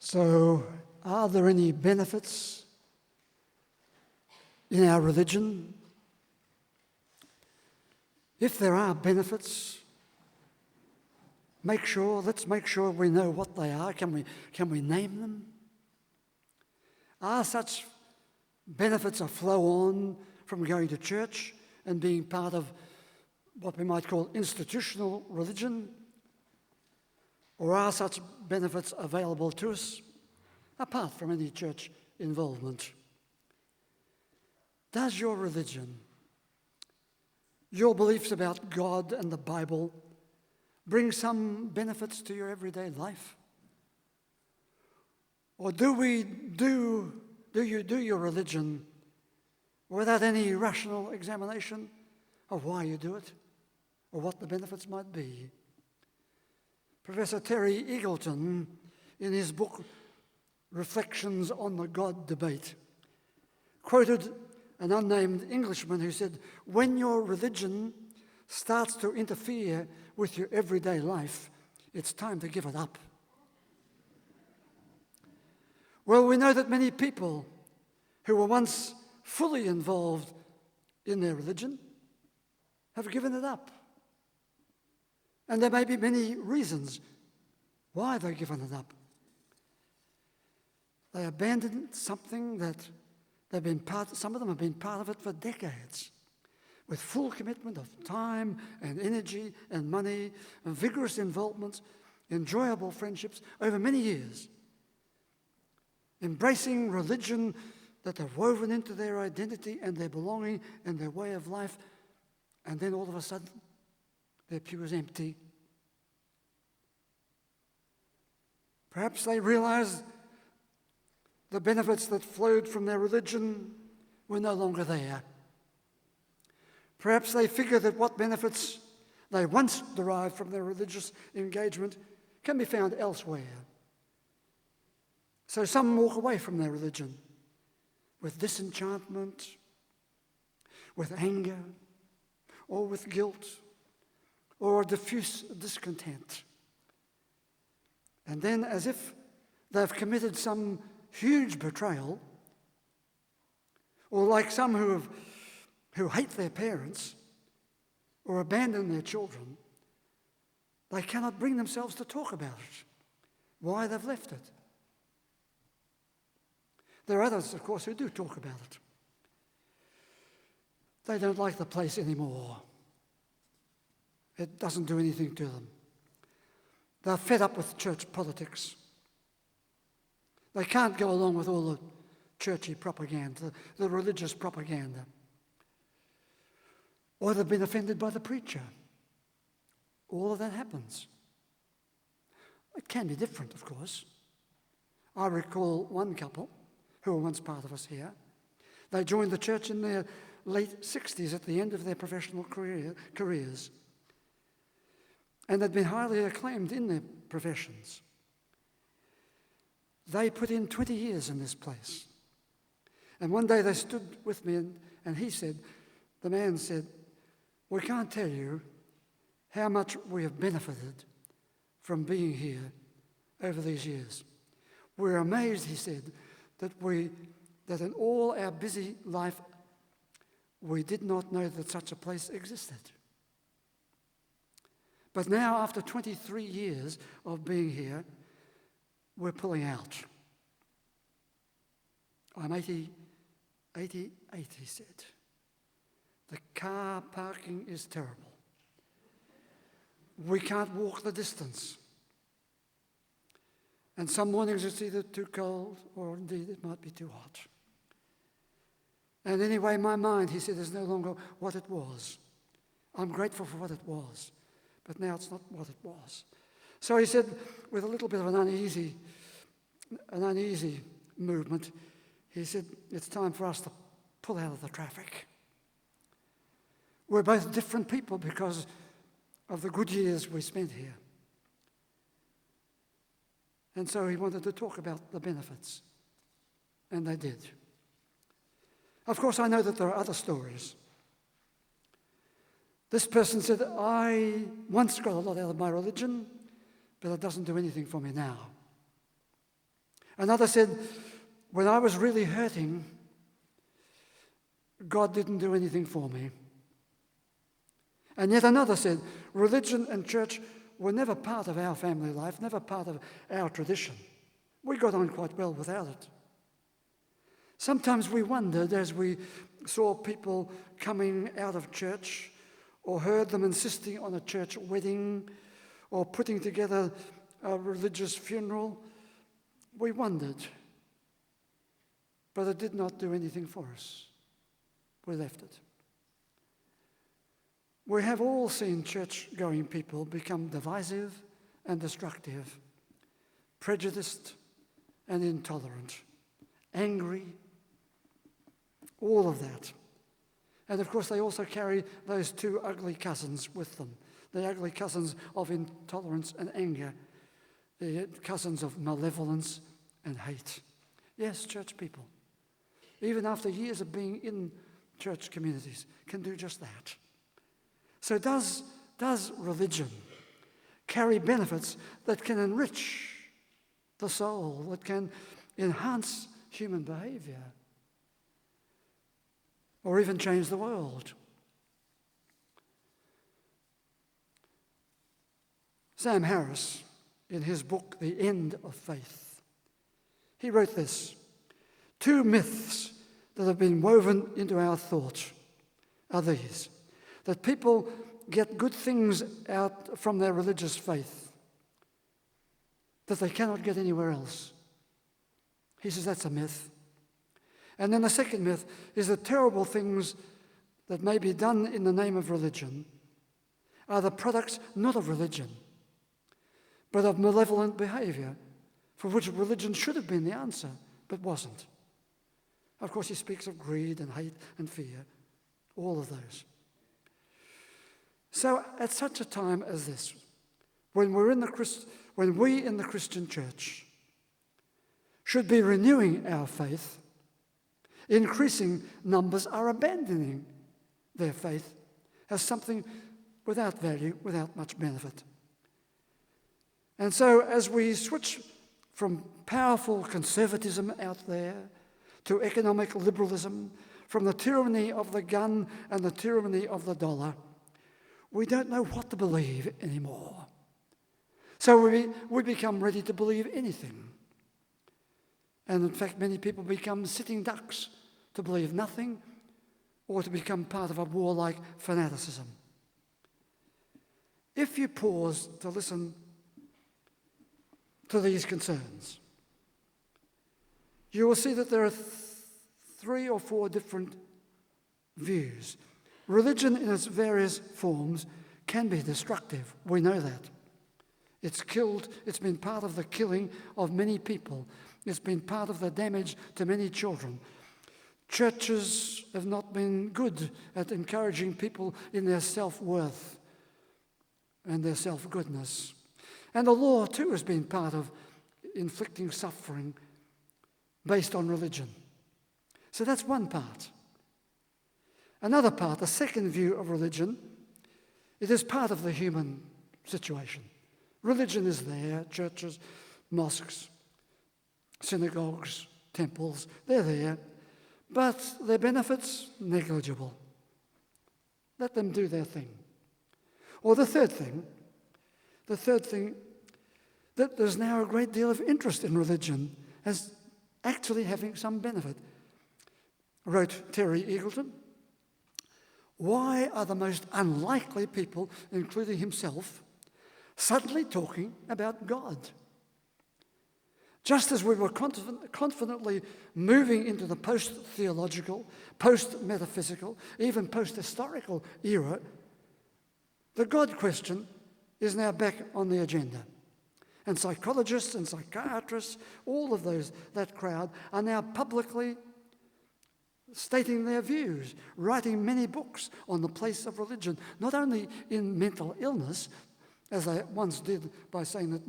So, are there any benefits in our religion? If there are benefits, let's make sure we know what they are. Can we name them? Are such benefits a flow on from going to church and being part of what we might call institutional religion? Or are such benefits available to us apart from any church involvement? Does your religion, your beliefs about God and the Bible, bring some benefits to your everyday life? Or do you do your religion without any rational examination of why you do it or what the benefits might be? Professor Terry Eagleton, in his book Reflections on the God Debate, quoted an unnamed Englishman who said, "When your religion starts to interfere with your everyday life, it's time to give it up." Well, we know that many people who were once fully involved in their religion have given it up. And there may be many reasons why they've given it up. They abandoned something that some of them have been part of it for decades, with full commitment of time and energy and money and vigorous involvement, enjoyable friendships over many years, embracing religion that have woven into their identity and their belonging and their way of life, and then all of a sudden their pew is empty. Perhaps they realized the benefits that flowed from their religion were no longer there. Perhaps they figured that what benefits they once derived from their religious engagement can be found elsewhere. So some walk away from their religion with disenchantment, with anger, or with guilt, or diffuse discontent. And then, as if they've committed some huge betrayal, or like some who hate their parents or abandon their children, they cannot bring themselves to talk about it, why they've left it. There are others, of course, who do talk about it. They don't like the place anymore. It doesn't do anything to them. They're fed up with church politics. They can't go along with all the churchy propaganda, the religious propaganda. Or they've been offended by the preacher. All of that happens. It can be different, of course. I recall one couple who were once part of us here. They joined the church in their late 60s at the end of their professional careers. And they'd been highly acclaimed in their professions. They put in 20 years in this place. And one day they stood with me and the man said, "We can't tell you how much we have benefited from being here over these years. We're amazed," he said, that in all our busy life, we did not know that such a place existed. But now, after 23 years of being here, we're pulling out. I'm 88, he said. The car parking is terrible. We can't walk the distance. And some mornings it's either too cold or indeed it might be too hot. And anyway, my mind, he said, is no longer what it was. I'm grateful for what it was, but now it's not what it was. So he said, with a little bit of an uneasy movement, he said, "It's time for us to pull out of the traffic. We're both different people because of the good years we spent here." And so he wanted to talk about the benefits, and they did. Of course, I know that there are other stories. This person said, "I once got a lot out of my religion, but it doesn't do anything for me now." Another said, when I was really hurting, God didn't do anything for me. And yet another said, religion and church were never part of our family life, never part of our tradition. We got on quite well without it. Sometimes we wondered as we saw people coming out of church or heard them insisting on a church wedding or putting together a religious funeral, we wondered. But it did not do anything for us. We left it. We have all seen church-going people become divisive and destructive, prejudiced and intolerant, angry, all of that. And of course, they also carry those two ugly cousins with them, the ugly cousins of intolerance and anger, the cousins of malevolence and hate. Yes, church people, even after years of being in church communities, can do just that. So does religion carry benefits that can enrich the soul, that can enhance human behavior, or even change the world? Sam Harris, in his book, The End of Faith, he wrote this: 2 myths that have been woven into our thought are these: that people get good things out from their religious faith that they cannot get anywhere else. He says that's a myth. And then the second myth is that terrible things that may be done in the name of religion are the products not of religion, but of malevolent behavior, for which religion should have been the answer, but wasn't. Of course, he speaks of greed and hate and fear, all of those. So at such a time as this, when we in the Christian church should be renewing our faith, increasing numbers are abandoning their faith as something without value, without much benefit. And so as we switch from powerful conservatism out there to economic liberalism, from the tyranny of the gun and the tyranny of the dollar, we don't know what to believe anymore. So we become ready to believe anything. And in fact, many people become sitting ducks to believe nothing or to become part of a warlike fanaticism. If you pause to listen to these concerns, you will see that there are 3 or 4 different views. Religion in its various forms can be destructive. We know that. It's been part of the killing of many people. It's been part of the damage to many children. Churches have not been good at encouraging people in their self-worth and their self-goodness. And the law, too, has been part of inflicting suffering based on religion. So that's one part. Another part, the second view of religion, it is part of the human situation. Religion is there, churches, mosques, synagogues, temples, they're there, but their benefits, negligible. Let them do their thing. Or the third thing, that there's now a great deal of interest in religion as actually having some benefit. Wrote Terry Eagleton, why are the most unlikely people, including himself, suddenly talking about God? Just as we were confidently moving into the post-theological, post-metaphysical, even post-historical era, the God question is now back on the agenda. And psychologists and psychiatrists, all of that crowd, are now publicly stating their views, writing many books on the place of religion, not only in mental illness, as they once did by saying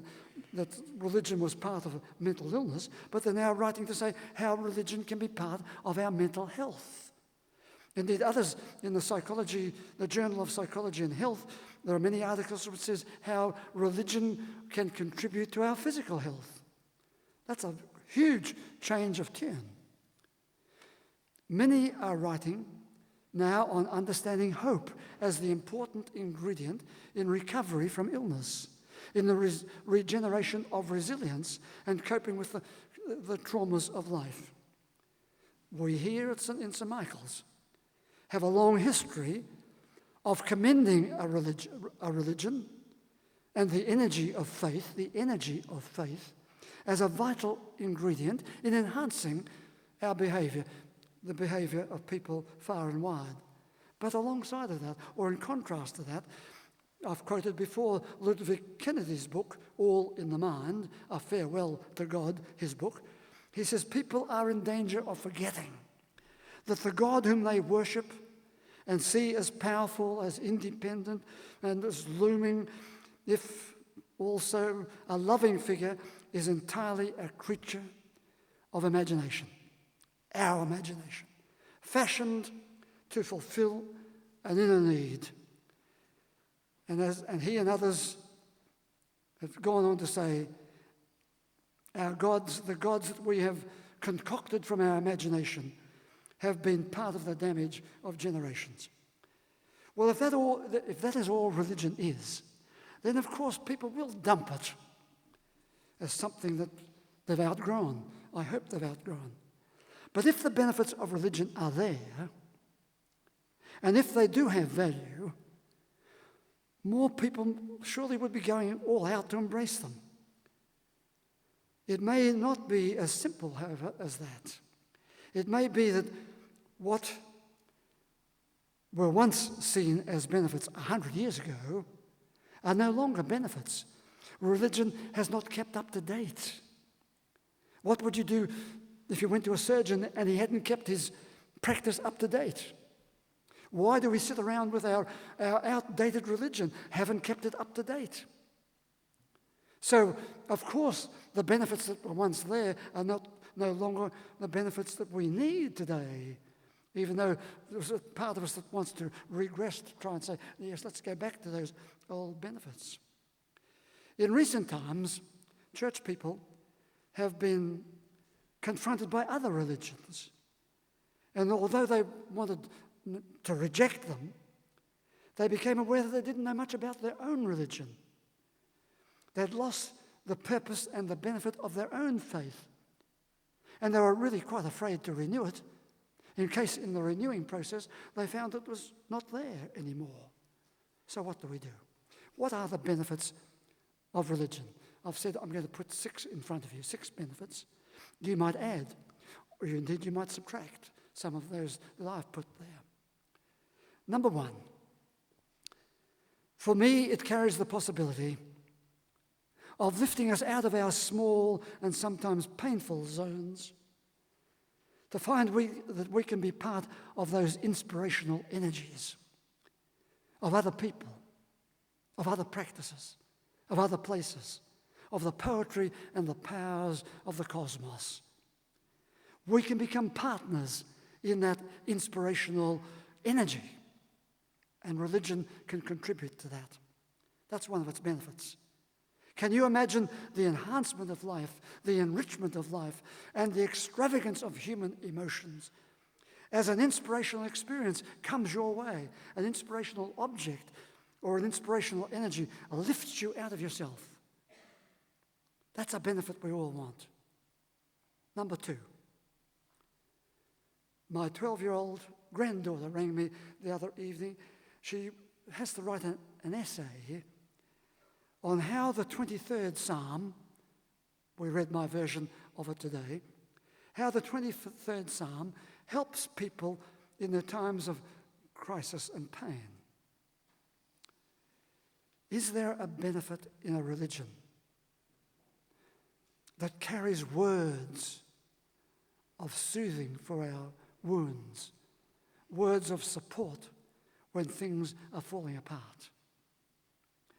that religion was part of mental illness, but they're now writing to say how religion can be part of our mental health. Indeed, others in the Journal of Psychology and Health, there are many articles which says how religion can contribute to our physical health. That's a huge change of tune. Many are writing now on understanding hope as the important ingredient in recovery from illness, in the regeneration of resilience and coping with the traumas of life. We here in St. Michael's have a long history of commending a religion and the energy of faith as a vital ingredient in enhancing our behaviour, the behaviour of people far and wide. But alongside of that, or in contrast to that, I've quoted before Ludwig Kennedy's book, All in the Mind, A Farewell to God, his book. He says people are in danger of forgetting that the God whom they worship and see as powerful, as independent, and as looming, if also a loving figure, is entirely a creature of imagination, our imagination, fashioned to fulfill an inner need. And he and others have gone on to say, our gods, the gods that we have concocted from our imagination, have been part of the damage of generations. Well, if that is all religion is, then of course people will dump it as something that they've outgrown. I hope they've outgrown. But if the benefits of religion are there, and if they do have value, more people surely would be going all out to embrace them. It may not be as simple, however, as that. It may be that what were once seen as benefits 100 years ago are no longer benefits. Religion has not kept up to date. What would you do if you went to a surgeon and he hadn't kept his practice up to date? Why do we sit around with our outdated religion, haven't kept it up to date? So, of course, the benefits that were once there are no longer the benefits that we need today, even though there's a part of us that wants to regress to try and say, yes, let's go back to those old benefits. In recent times, church people have been confronted by other religions. And although they wanted to reject them, they became aware that they didn't know much about their own religion. They'd lost the purpose and the benefit of their own faith. And they were really quite afraid to renew it, in case in the renewing process they found it was not there anymore. So what do we do? What are the benefits of religion? I've said I'm going to put 6 in front of you, 6 benefits. You might add, or indeed you might subtract some of those that I've put there. Number 1, for me it carries the possibility of lifting us out of our small and sometimes painful zones to find that we can be part of those inspirational energies of other people, of other practices, of other places, of the poetry and the powers of the cosmos. We can become partners in that inspirational energy, and religion can contribute to that. That's one of its benefits. Can you imagine the enhancement of life, the enrichment of life, and the extravagance of human emotions as an inspirational experience comes your way, an inspirational object or an inspirational energy lifts you out of yourself? That's a benefit we all want. Number 2, my 12-year-old granddaughter rang me the other evening. She has to write an essay here on how the 23rd Psalm, we read my version of it today, how the 23rd Psalm helps people in their times of crisis and pain. Is there a benefit in a religion that carries words of soothing for our wounds, words of support when things are falling apart?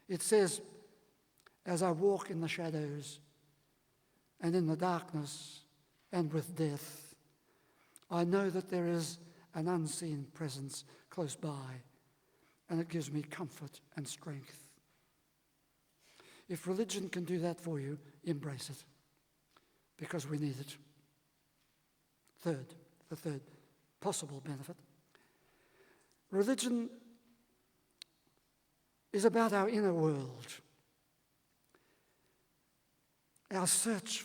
It says, as I walk in the shadows and in the darkness and with death, I know that there is an unseen presence close by, and it gives me comfort and strength. If religion can do that for you, embrace it. because we need it. The third possible benefit. Religion is about our inner world, our search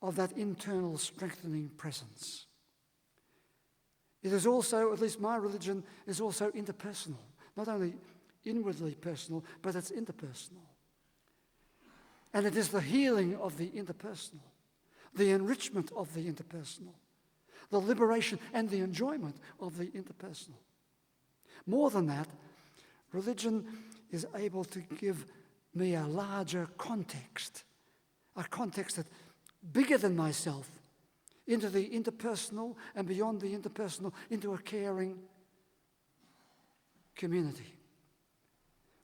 of that internal strengthening presence. It is also, at least my religion, is also interpersonal, not only inwardly personal, but it's interpersonal. And it is the healing of the interpersonal, the enrichment of the interpersonal, the liberation and the enjoyment of the interpersonal. More than that, religion is able to give me a larger context, a context that's bigger than myself, into the interpersonal and beyond the interpersonal, into a caring community.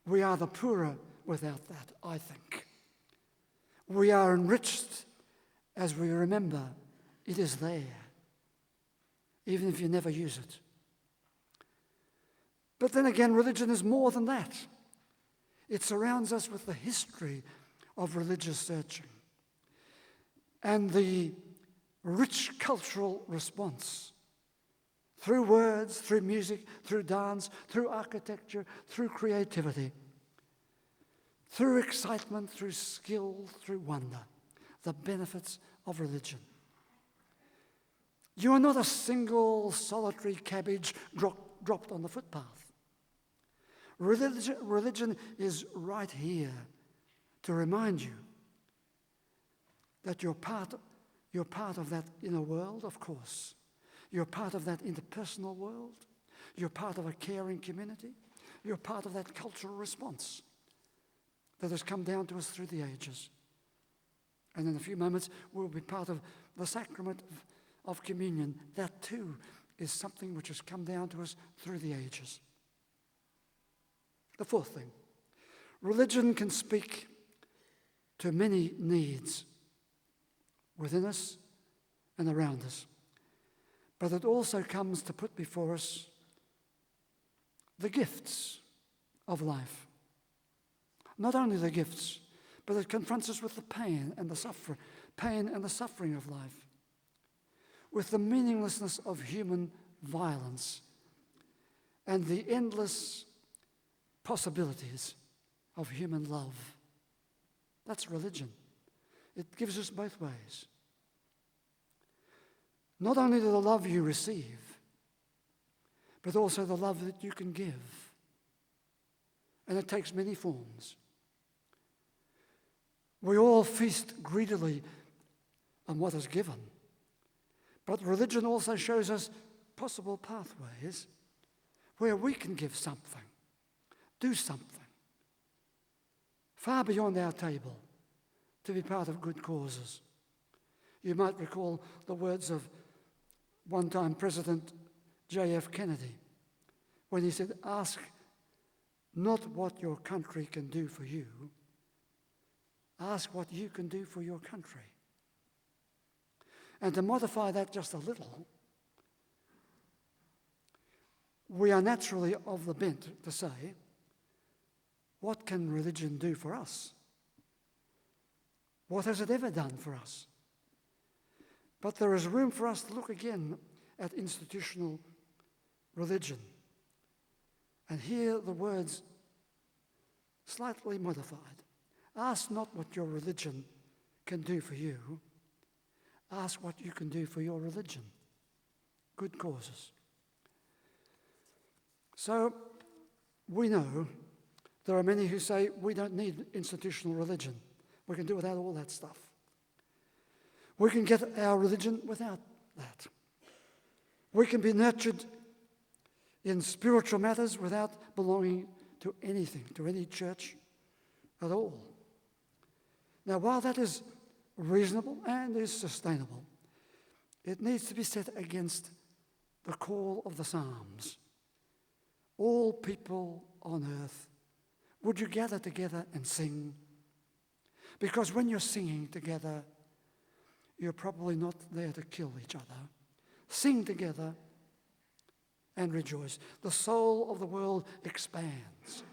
We are the poorer without that, I think. We are enriched as we remember it is there, even if you never use it. But then again, religion is more than that. It surrounds us with the history of religious searching and the rich cultural response through words, through music, through dance, through architecture, through creativity, through excitement, through skill, through wonder, the benefits of religion. You are not a single solitary cabbage dropped on the footpath. Religion is right here to remind you that you're part of that inner world, of course. You're part of that interpersonal world. You're part of a caring community. You're part of that cultural response that has come down to us through the ages. And in a few moments, we'll be part of the sacrament of communion. That too is something which has come down to us through the ages. The fourth thing, religion can speak to many needs within us and around us. But it also comes to put before us the gifts of life. Not only the gifts, but it confronts us with the pain and the suffering of life, with the meaninglessness of human violence and the endless possibilities of human love. That's religion. It gives us both ways. Not only the love you receive, but also the love that you can give. And it takes many forms. We all feast greedily on what is given. But religion also shows us possible pathways where we can give something, do something, far beyond our table, to be part of good causes. You might recall the words of one-time President J.F. Kennedy when he said, "Ask not what your country can do for you, ask what you can do for your country." And to modify that just a little, we are naturally of the bent to say, what can religion do for us? What has it ever done for us? But there is room for us to look again at institutional religion and hear the words slightly modified. Ask not what your religion can do for you. Ask what you can do for your religion. Good causes. So we know there are many who say we don't need institutional religion. We can do without all that stuff. We can get our religion without that. We can be nurtured in spiritual matters without belonging to anything, to any church at all. Now, while that is reasonable and is sustainable, it needs to be set against the call of the Psalms. All people on earth, would you gather together and sing? Because when you're singing together, you're probably not there to kill each other. Sing together and rejoice. The soul of the world expands,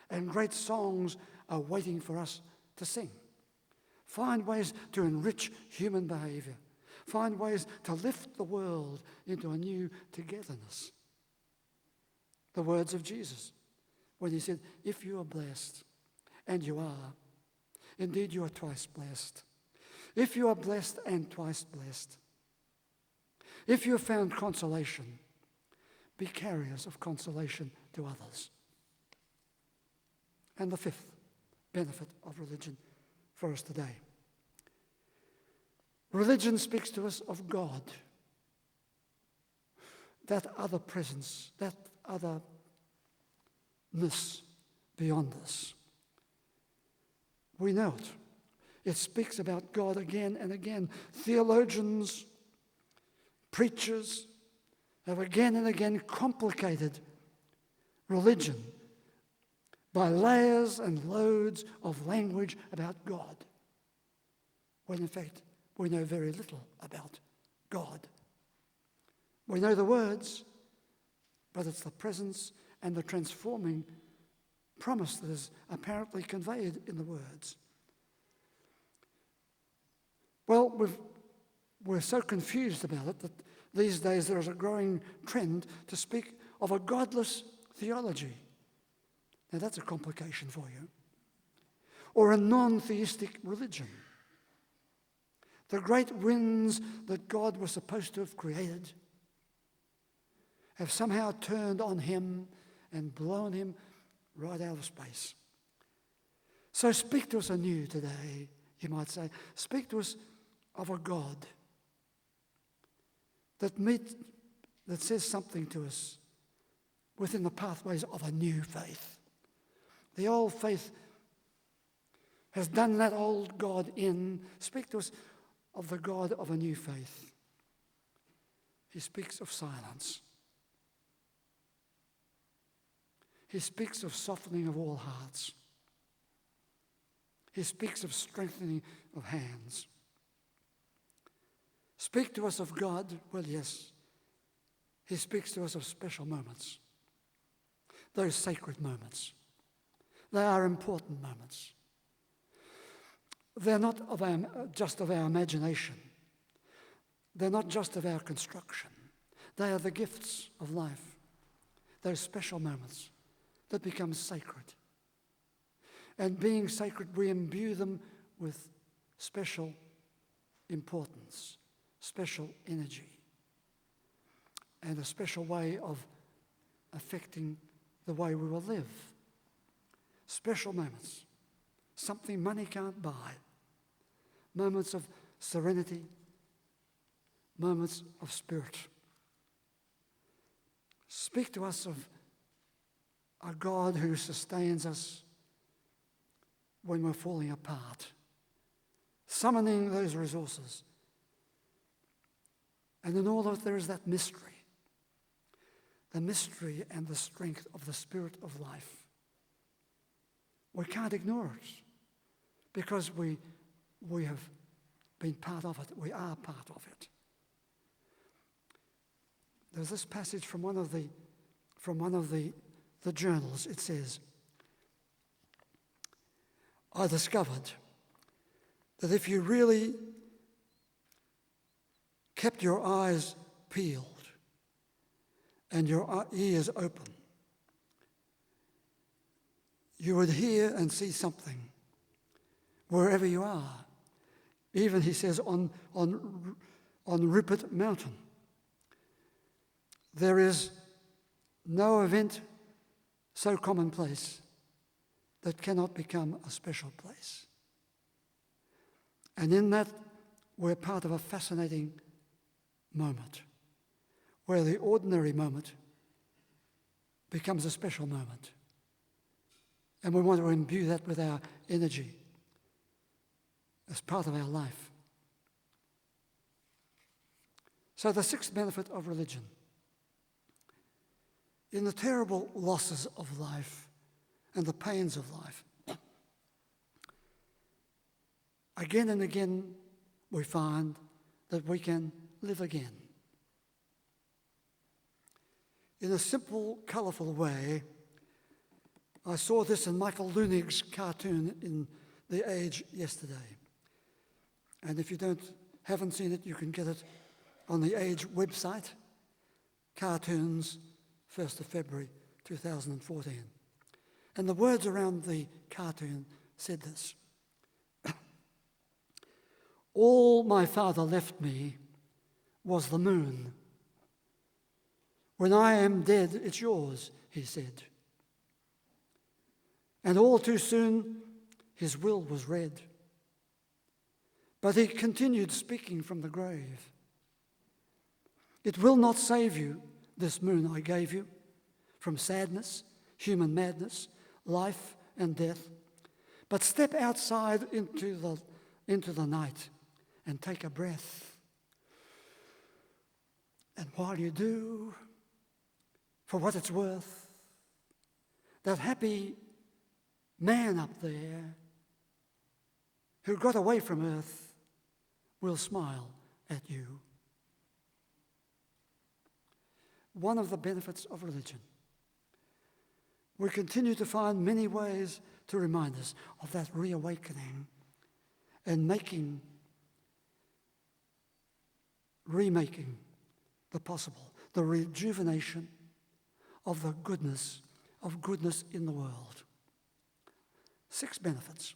and great songs are waiting for us to sing. Find ways to enrich human behavior. Find ways to lift the world into a new togetherness. The words of Jesus when he said, if you are blessed, and you are, indeed you are twice blessed. If you are blessed and twice blessed, if you have found consolation, be carriers of consolation to others. And the fifth benefit of religion for us today. Religion speaks to us of God, that other presence, that otherness beyond us. We know it. It speaks about God again and again. Theologians, preachers have again and again complicated religion by layers and loads of language about God, when in fact we know very little about God. We know the words, but it's the presence and the transforming promise that is apparently conveyed in the words. Well, we're so confused about it that these days there is a growing trend to speak of a godless theology. Now that's a complication for you. Or a non-theistic religion. The great winds that God was supposed to have created have somehow turned on him and blown him right out of space. So speak to us anew today, you might say. Speak to us of a God that says something to us within the pathways of a new faith. The old faith has done that old God in. Speak to us of the God of a new faith. He speaks of silence. He speaks of softening of all hearts. He speaks of strengthening of hands. Speak to us of God, well, yes. He speaks to us of special moments. Those sacred moments. They are important moments. They're not just of our imagination. They're not just of our construction. They are the gifts of life. Those special moments that become sacred. And being sacred, we imbue them with special importance, special energy, and a special way of affecting the way we will live. Special moments, something money can't buy. Moments of serenity, moments of spirit. Speak to us of a God who sustains us when we're falling apart, summoning those resources. And in all of it, there is that mystery, the mystery and the strength of the Spirit of life. We can't ignore it because we have been part of it. We are part of it. There's this passage from one of the journals. It says, I discovered that if you really kept your eyes peeled and your ears open, you would hear and see something wherever you are. Even, he says, on Rupert Mountain. There is no event so commonplace that cannot become a special place. And in that, we're part of a fascinating moment where the ordinary moment becomes a special moment. And we want to imbue that with our energy as part of our life. So the sixth benefit of religion. In the terrible losses of life and the pains of life, again and again we find that we can live again. In a simple, colourful way, I saw this in Michael Lunig's cartoon in The Age yesterday. And if you haven't seen it, you can get it on the Age website, cartoons, 1st of February 2014. And the words around the cartoon said this: "All my father left me was the moon. When I am dead, it's yours," he said. And all too soon, his will was read. But he continued speaking from the grave. "It will not save you, this moon I gave you, from sadness, human madness, life and death. But step outside into the night and take a breath. And while you do, for what it's worth, that happy man up there who got away from earth will smile at you." One of the benefits of religion. We continue to find many ways to remind us of that reawakening and remaking the possible, the rejuvenation of the goodness in the world. 6 benefits.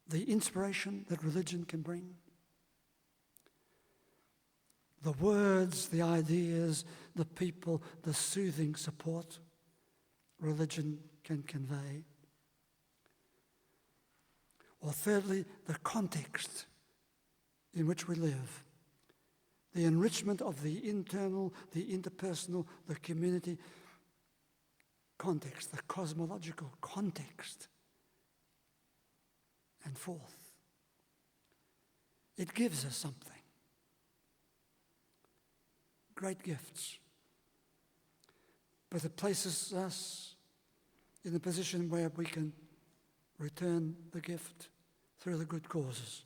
The inspiration that religion can bring, the words, the ideas, the people, the soothing support religion can convey. Or thirdly, the context in which we live, the enrichment of the internal, the interpersonal, the community context, the cosmological context. And fourth, it gives us something. Great gifts. But it places us in a position where we can return the gift through the good causes,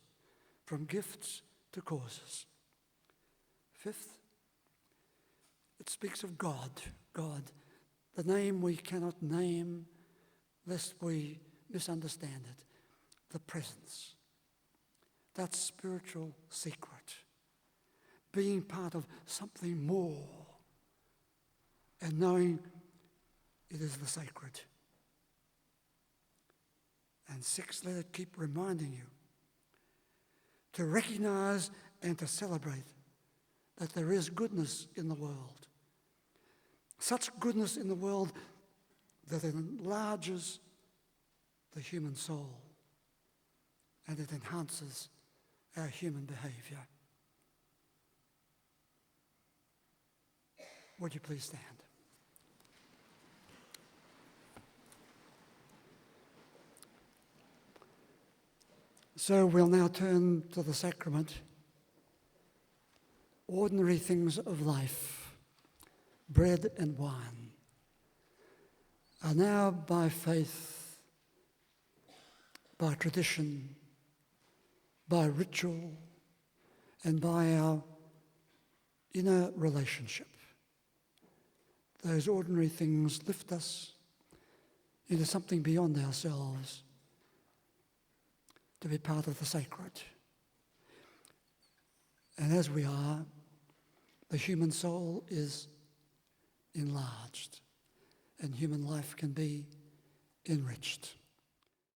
from gifts to causes. Fifth, it speaks of God, the name we cannot name lest we misunderstand it, the presence, that spiritual secret, being part of something more and knowing it is the sacred. And 6, let it keep reminding you to recognize and to celebrate that there is goodness in the world. Such goodness in the world that it enlarges the human soul and it enhances our human behavior. Would you please stand? So we'll now turn to the sacrament. Ordinary things of life, bread and wine, are now by faith, by tradition, by ritual, and by our inner relationship. Those ordinary things lift us into something beyond ourselves, to be part of the sacred. And as we are, the human soul is enlarged and human life can be enriched.